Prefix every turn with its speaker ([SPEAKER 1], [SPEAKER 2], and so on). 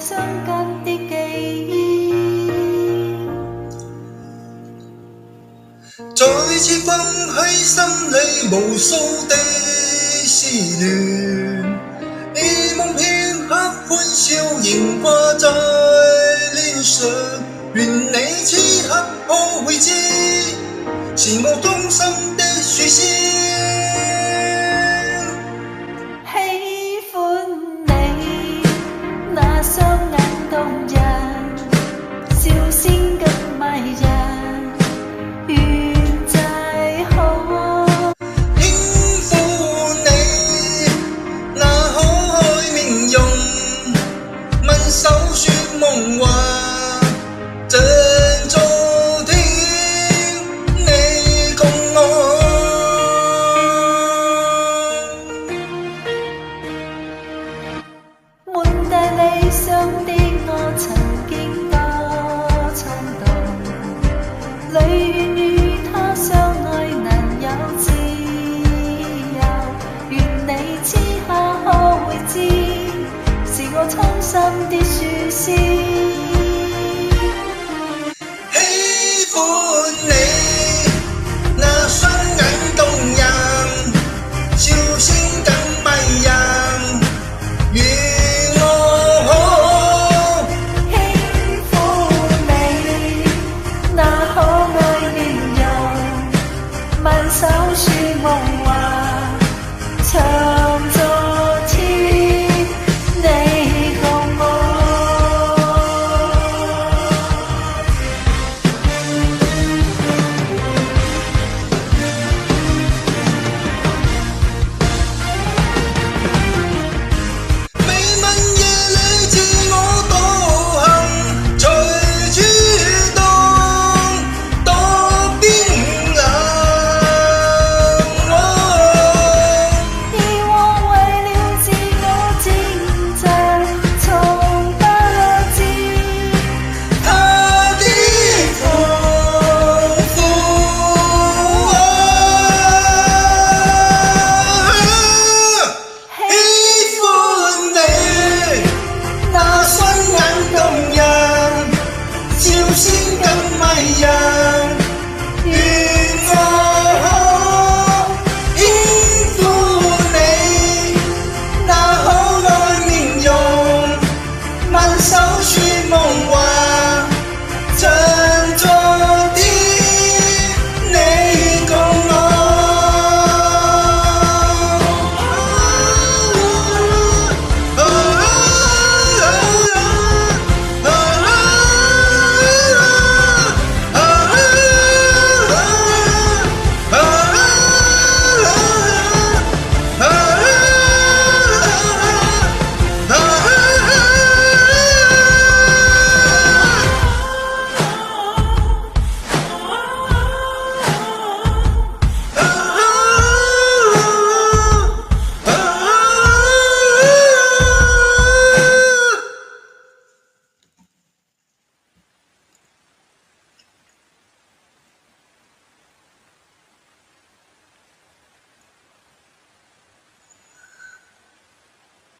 [SPEAKER 1] 那相間的記憶，
[SPEAKER 2] 再次放喺心裏無數的思戀，希望片刻歡笑仍掛在臉上，願你此刻可會知，是我衷心的說聲。
[SPEAKER 1] 喜歡你那雙眼動人，笑聲更迷人，願再可
[SPEAKER 2] 輕撫你那可愛面容，吻手說夢話，像昨天你共我。
[SPEAKER 1] 滿帶理想的我曾經多衝動，淚願與他相愛能有自由，願你此刻可會知，是我衷心的說聲。